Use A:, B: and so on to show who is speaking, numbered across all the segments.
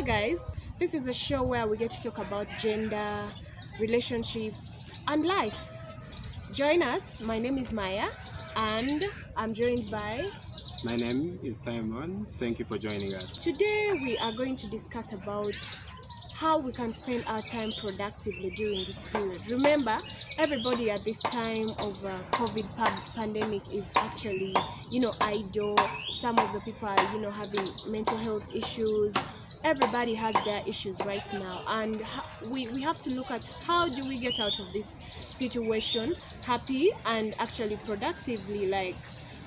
A: Hi guys, this is a show where we get to talk about gender, relationships, and life. Join us. My name is Maya, and I'm joined by.
B: My name is Simon. Thank you for joining us.
A: Today we are going to discuss about how we can spend our time productively during this period. Remember, everybody at this time of COVID pandemic is actually, idle. Some of the people are, having mental health issues. Everybody has their issues right now, and we have to look at how do we get out of this situation happy and actually productively, like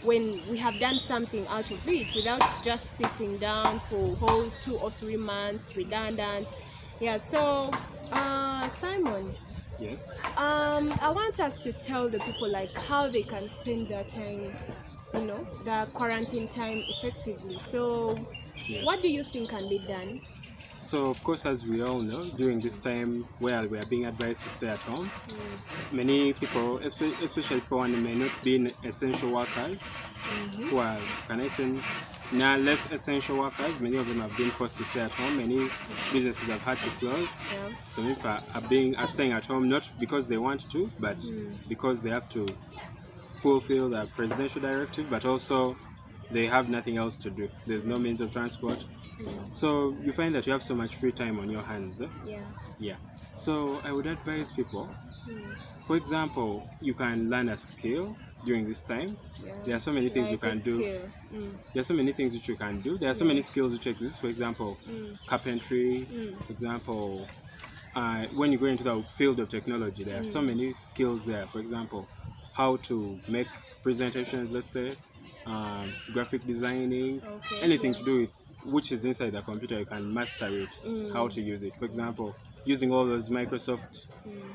A: when we have done something out of it without just sitting down for whole 2 or 3 months redundant. Yeah, so Simon,
B: Yes.
A: I want us to tell the people like how they can spend their time, the quarantine time effectively. So
B: Yes.
A: what do you think can be done?
B: So, of course, as we all know, during this time where we are being advised to stay at home, many people, especially people who may not be essential workers, who are, can I say, now less essential workers, many of them have been forced to stay at home. Many businesses have had to close.
A: Yeah.
B: So people are staying at home not because they want to, but because they have to fulfill the presidential directive, but also they have nothing else to do. There's no means of transport. So you find that you have so much free time on your hands. Yeah. So I would advise people, for example, you can learn a skill during this time. There are so many things you can do. There are so many things which you can do. There are so many skills which exist. For example, carpentry. For example, when you go into the field of technology, there are so many skills there. For example, how to make presentations, let's say, graphic designing, anything to do with which is inside the computer, you can master it, how to use it. For example, using all those Microsoft,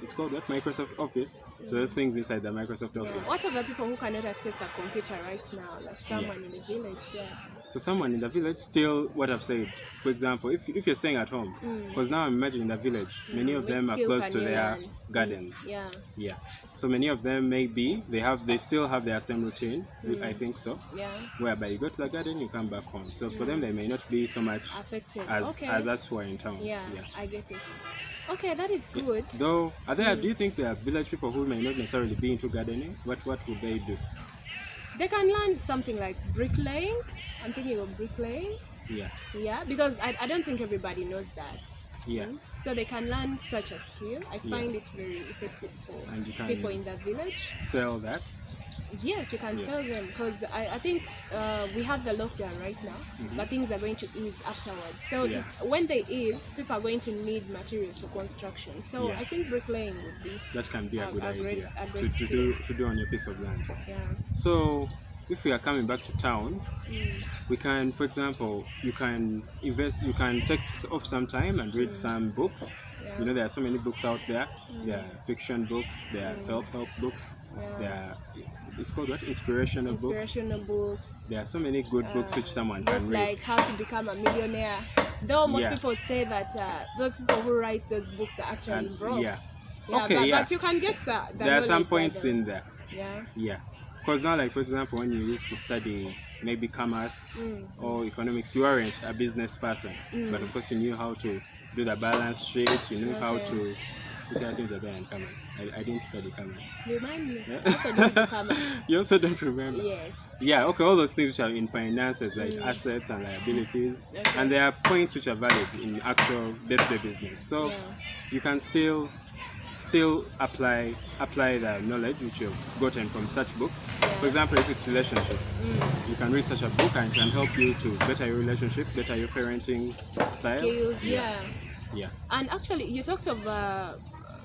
B: it's called what? Microsoft Office. So those things inside the Microsoft Office.
A: What are the people who cannot access a computer right now? Like someone in the village,
B: So someone in the village, still what I've said. For example, if you're staying at home, because now I'm imagining the village, many of them are close to their gardens. Yeah. So many of them they still have their same routine. I think so. Yeah. Whereby you go to the garden, you come back home. So for them, they may not be so much affected as us who are in town.
A: Yeah, I get it. Okay, that is good.
B: Though, do you think there are village people who may not necessarily be into gardening? What would they do?
A: They can learn something like bricklaying. I'm thinking of bricklaying. Yeah, because I don't think everybody knows that.
B: Yeah.
A: So they can learn such a skill. I find it very effective for people in the village.
B: Sell that?
A: Yes, you can sell them, because I think we have the lockdown right now, but things are going to ease afterwards. So when they ease, people are going to need materials for construction. So I think bricklaying would be
B: that can be a good idea
A: to
B: do on your piece of land.
A: Yeah.
B: So if we are coming back to town, we can, for example, you can take off some time and read some books. There are so many books out there. There are fiction books, there are self-help books, it's called what? Inspirational books. There are so many good books which someone can read.
A: Like How to Become a Millionaire. Though most people say that those people who write those books are actually broke. But you can get that.
B: There are some points in there.
A: Yeah.
B: Because now, like for example, when you used to study maybe commerce or economics, you weren't a business person, but of course you knew how to do the balance sheet. You knew how to. Which other things are there in commerce? I didn't study commerce.
A: Remind me. I also don't do commerce.
B: You also don't remember?
A: Yes.
B: Yeah, okay, all those things which are in finances, like assets and liabilities. And there are points which are valid in actual day-to-day business. So you can still apply the knowledge which you've gotten from such books. For example, if it's relationships, you can read such a book and it can help you to better your relationship, better your parenting style.
A: Skills,
B: yeah.
A: And actually, you talked of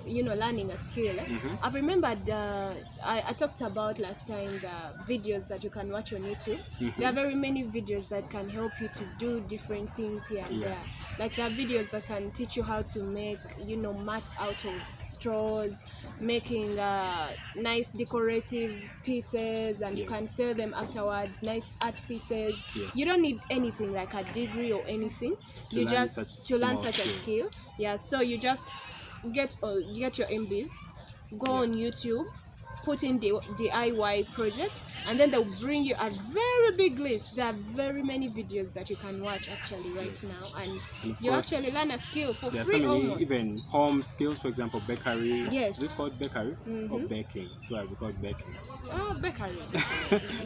A: learning a skill. I've remembered I talked about last time the videos that you can watch on YouTube. There are very many videos that can help you to do different things here and there. Like there are videos that can teach you how to make mats out of straws, making nice decorative pieces, and you can sell them afterwards. Nice art pieces. You don't need anything like a degree or anything to learn such a skill. So you just get your MBs, go on YouTube, put in DIY projects, and then they'll bring you a very big list. There are very many videos that you can watch actually right now, and
B: of
A: you
B: course,
A: actually learn a skill for
B: there are so
A: free
B: many
A: almost.
B: even home skills, for example, bakery.
A: Yes.
B: Is it called bakery or baking? That's why we call it baking.
A: Oh, bakery.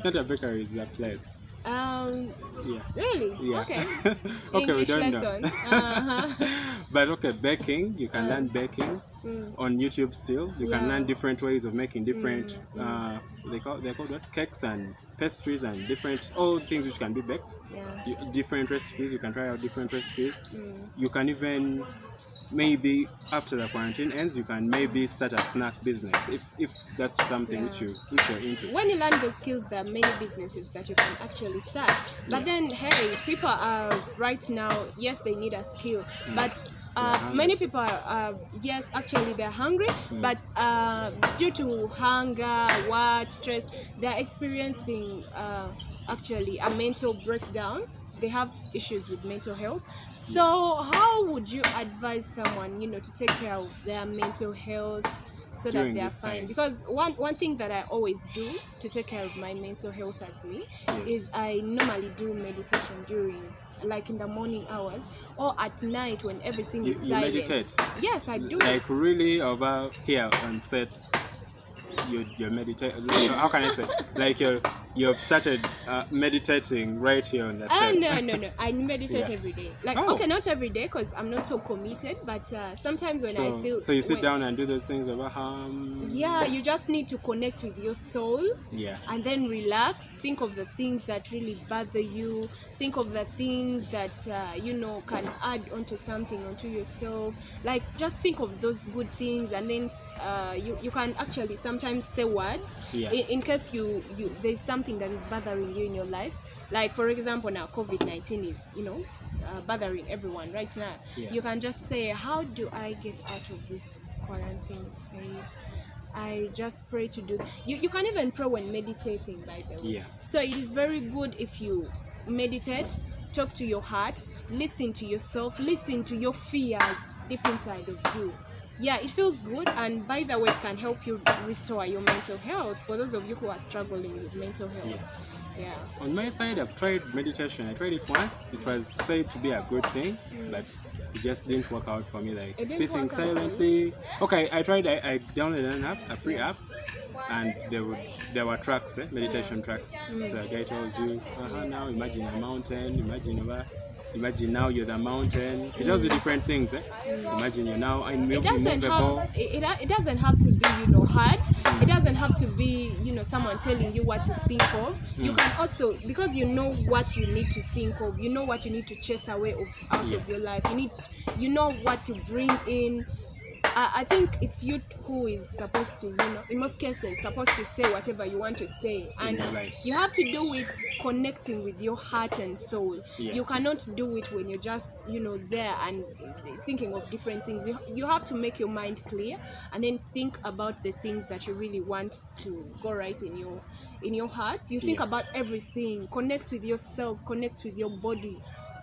B: Not a bakery, it's a place. Yeah.
A: Really?
B: Yeah.
A: Okay.
B: Okay, we
A: English
B: don't
A: lesson.
B: know. But okay, baking, you can learn baking on YouTube still. You can
A: Yeah.
B: learn different ways of making different they're called what? Cakes and pastries and different all things which can be baked.
A: Yeah.
B: Different recipes, you can try out different recipes. You can even maybe after the quarantine ends, you can maybe start a snack business if that's something which you're into.
A: When you learn those skills, there are many businesses that you can actually start. But then, hey, people are right now, yes, they need a skill, but many people are, yes, actually they're hungry, but due to hunger, stress, they're experiencing actually a mental breakdown. They have issues with mental health. So how would you advise someone, to take care of their mental health so
B: During
A: that they're
B: this
A: fine?
B: time.
A: Because one thing that I always do to take care of my mental health as me is I normally do meditation during, like in the morning hours or at night when everything is
B: You
A: silent.
B: meditate?
A: Yes, I do.
B: Like really over here on set, you're meditating. How can I say? Like you've started meditating right here on the set.
A: No. I meditate
B: Yeah.
A: every day. Like,
B: Oh.
A: okay, not every day because I'm not so committed, but sometimes when I feel...
B: So you sit
A: when-
B: down and do those things about
A: Yeah, you just need to connect with your soul.
B: Yeah.
A: And then relax. Think of the things that really bother you. Think of the things that can add onto something, onto yourself. Like, just think of those good things, and then you can actually sometimes say words in case you there's something that is bothering you in your life. Like, for example, now COVID-19 is bothering everyone right now.
B: Yeah.
A: You can just say, how do I get out of this quarantine safe? I just pray to do. You can even pray when meditating, by the way.
B: Yeah.
A: So it is very good if you meditate, talk to your heart, listen to yourself, listen to your fears deep inside of you. Yeah, it feels good, and by the way, it can help you restore your mental health for those of you who are struggling with mental health. Yeah.
B: On my side, I've tried meditation. I tried it once. It was said to be a good thing, but it just didn't work out for me. Like
A: It didn't
B: sitting
A: work out for you?
B: silently. Okay, I tried. I downloaded an app, a free app, and there were tracks, meditation tracks. So a guy tells you, now imagine a mountain, imagine now you're the mountain. It tells you different things. Imagine you're now
A: It doesn't
B: immovable.
A: have it doesn't have to be hard. It doesn't have to be someone telling you what to think of. You can also, because you know what you need to think of, you know what you need to chase away out of your life. You know what to bring in. I think it's you who is supposed to, in most cases, supposed to say whatever you want to say, and
B: your life.
A: you have to do it connecting with your heart and soul.
B: Yeah.
A: You cannot do it when you're just, there and thinking of different things. You have to make your mind clear and then think about the things that you really want to go right in your heart. You think about everything, connect with yourself, connect with your body,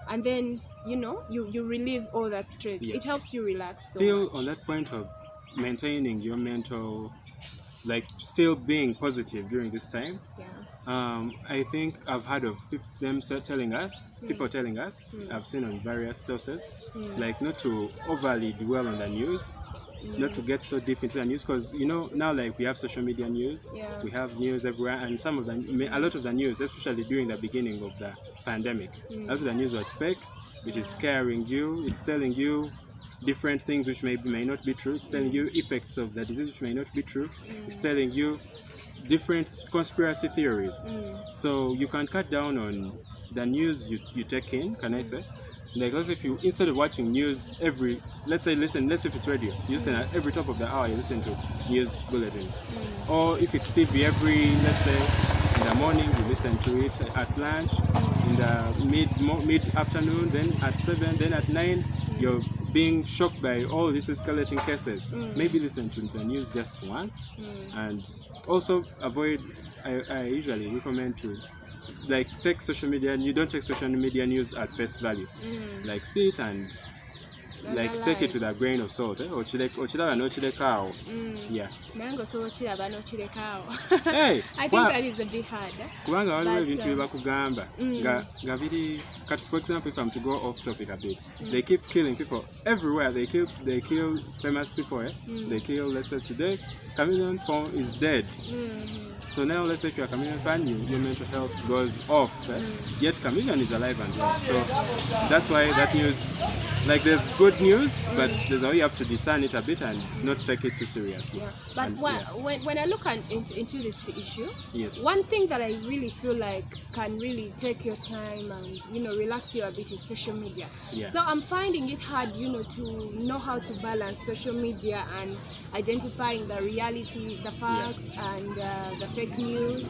A: and then you release all that stress. It helps you relax so
B: Still
A: much.
B: on that point of maintaining your mental, like still being positive during this time, I think I've heard of people telling us, I've seen on various sources, like not to overly dwell on the news, not to get so deep into the news, because now like we have social media news, we have news everywhere, and a lot of the news, especially during the beginning of the pandemic, a lot of the news was fake, which is scaring you. It's telling you different things which may not be true. It's telling you effects of the disease which may not be true. It's telling you different conspiracy theories. So you can cut down on the news you take in, can I say? Like, let's say if you, instead of watching news let's say if it's radio, you listen at every top of the hour, you listen to news bulletins. Or if it's TV let's say in the morning, you listen to it at lunch, in the mid-afternoon, then at 7, then at 9, you're being shocked by all these escalating cases. Maybe listen to the news just once, and also avoid, I usually recommend to take social media, you don't take social media news at face value. Like sit and like take it with a grain of salt. Ochilaba nochilekao. Yeah.
A: Nango so chilaba nochilekao.
B: Hey,
A: I think that is a bit hard.
B: Kubanga waliwo ebintu bye bakugamba nga biri kati, for example, if I'm to go off topic a bit, they keep killing people everywhere. They kill famous people. They kill, let's say today, Chameleon phone is dead. So now let's say if you're a Chameleon fan, your mental health goes off. Yet Chameleon is alive and well. So that's why that news, like there's good news, but there's how you have to discern it a bit and not take it too seriously.
A: Yeah. But when I look into this issue,
B: yes,
A: one thing that I really feel like can really take your time and relax you a bit is social media.
B: Yeah.
A: So I'm finding it hard, to know how to balance social media and identifying the reality, the facts, and the fake news.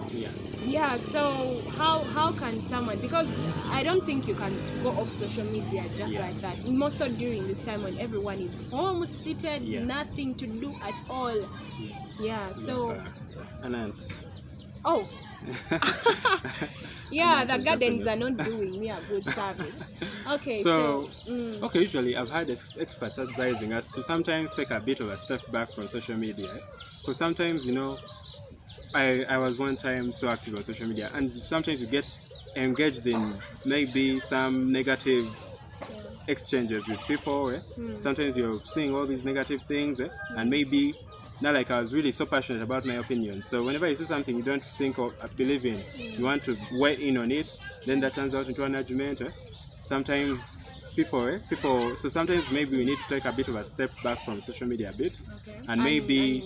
A: Yeah. So how can someone, because I don't think you can go off social media just like that. Most of during this time when everyone is home seated, nothing to do at all. Yeah. So.
B: Anant.
A: Oh. Yeah, the gardens are not doing me a good service. Okay, so
B: okay, usually I've had experts advising us to sometimes take a bit of a step back from social media, because sometimes I was one time so active on social media, and sometimes you get engaged in maybe some negative exchanges with people. Sometimes you're seeing all these negative things, and maybe not like I was really so passionate about my opinion. So whenever you see something you don't think or believe in, you want to weigh in on it, then that turns out into an argument. Sometimes people, so sometimes maybe we need to take a bit of a step back from social media a bit, and maybe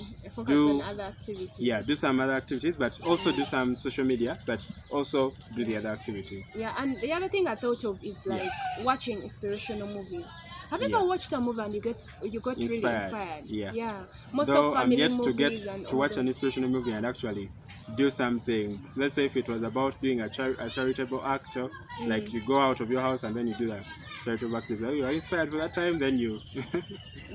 A: do other activities.
B: Yeah, do some other activities, but also do some social media, but also do the other activities.
A: Yeah, and the other thing I thought of is like watching inspirational movies. Have you ever watched a movie and you got really inspired? Yeah. Most
B: Though
A: of family
B: I'm yet to
A: movies
B: get to watch an inspirational movie and actually do something. Let's say if it was about doing a charitable act, like you go out of your house and then you do that charitable act. So you are inspired for that time, then you.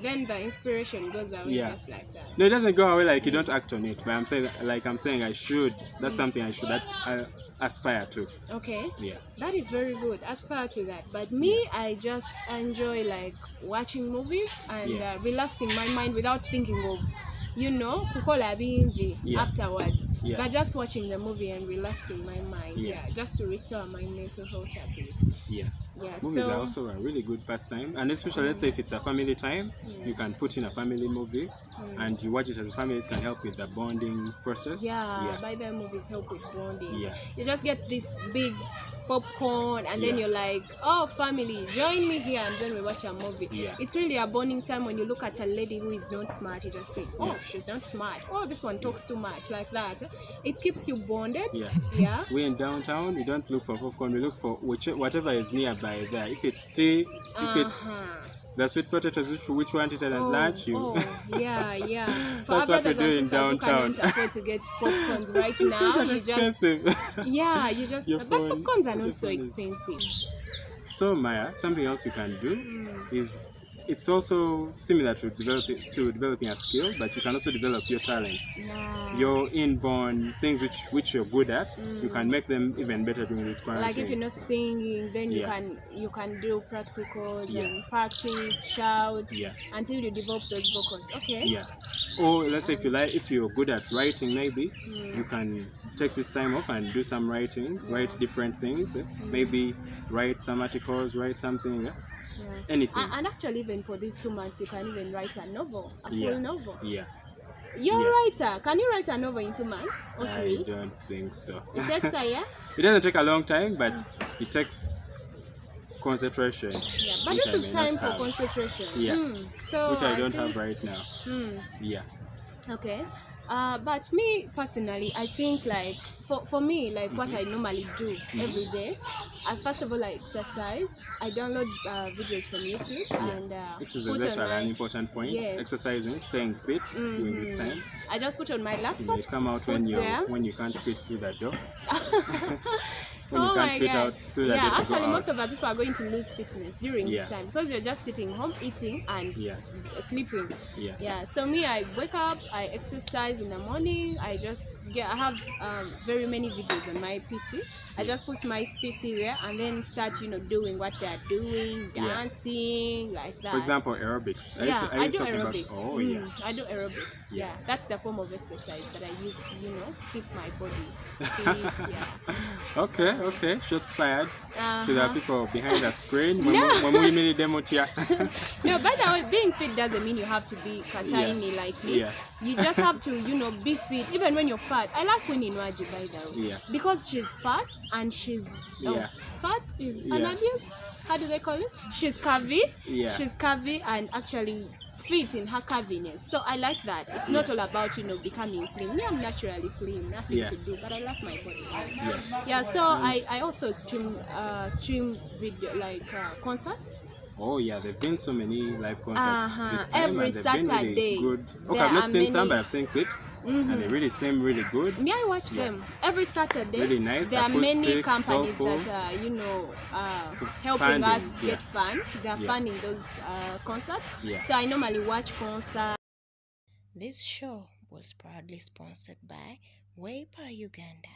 A: Then the inspiration goes away just like that.
B: No, it doesn't go away like you don't act on it. But I'm saying I should. That's something I should aspire to.
A: Okay.
B: Yeah.
A: That is very good. Aspire to that. But me, I just enjoy like watching movies and relaxing my mind without thinking of, kukola binji afterwards. Yeah. But just watching the movie and relaxing my mind. Yeah. Just to restore my mental health a bit.
B: Yeah. Movies are also a really good pastime, and especially let's say if it's a family time, you can put in a family movie and you watch it as a family. It can help with the bonding process.
A: By the movies help with bonding. You just get this big popcorn and then you're like, oh, family, join me here, and then we watch a movie. It's really a bonding time. When you look at a lady who is not smart, you just think, oh, she's not smart, oh, this one talks too much, like that. It keeps you bonded. We're in
B: downtown, we don't look for popcorn, we look for whatever is nearby there. If it's tea, if it's the sweet potatoes, which want it as lunch, you.
A: For
B: that's what we do in downtown.
A: You can't afford to get popcorns right now. You
B: expensive.
A: But popcorns are not so expensive.
B: So Maya, something else you can do is, it's also similar to developing a skill, but you can also develop your talents. Your inborn things which you're good at. You can make them even better during this quarantine.
A: Like if you're not singing, then you can do practicals and practice, shout until you develop those vocals. Okay.
B: Or let's say if you're good at writing, maybe you can take this time off and do some writing, write different things. Maybe write some articles, write something. Anything.
A: And actually, even for these 2 months, you can even write a novel, a full novel. You're a writer. Can you write a novel in 2 months or 3?
B: I don't think so.
A: It takes a year?
B: It doesn't take a long time, but it takes concentration.
A: But this is time for concentration. So
B: which I don't have right now. Okay.
A: But me personally, I think like for me, like what I normally do every day, first of all, I exercise. I download videos from YouTube and
B: this is an important point. Exercising, staying fit during this time.
A: I just put on my laptop.
B: It come out when you can't fit through the door. When
A: oh
B: you can't fit out through the door.
A: Actually, most of the people are going to lose fitness during this time because you're just sitting home, eating and sleeping. So me, I wake up, I exercise in the morning. I just I have very many videos on my PC. I just put my PC there and then start, doing what they are doing, dancing, like that.
B: For example, aerobics.
A: I do aerobics.
B: Oh, yeah.
A: I do aerobics.
B: Yeah.
A: Yeah, that's the form of exercise that I use to, keep my body fit. Yeah.
B: Okay. Shots fired to the
A: Uh-huh.
B: people behind the screen.
A: No. No, by the way, being fit doesn't mean you have to be tiny like me.
B: Yeah.
A: You just have to, be fit, even when you're fat. I like Queen Inwaji, by the way.
B: Yeah.
A: Because she's fat and she's fat is an abuse. How do they call it? She's curvy.
B: Yeah.
A: She's curvy and actually fit in her curviness. So I like that. It's not all about, becoming slim. Me, I'm naturally slim, nothing to do, but I love my body. Yeah. So I also stream video like concerts.
B: Oh yeah, there've been so many live concerts this time,
A: every
B: and they've been
A: Saturday.
B: really good. Okay,
A: There
B: I've not
A: are
B: seen some,
A: many-
B: but I've seen clips, and they really seem really good.
A: Me, I watch them every Saturday.
B: Really nice,
A: There are many
B: acoustic,
A: companies
B: soulful.
A: that are, helping
B: Funding,
A: us
B: yeah.
A: get fun. They are funding those concerts.
B: Yeah.
A: So I normally watch concerts.
C: This show was proudly sponsored by Waypa Uganda.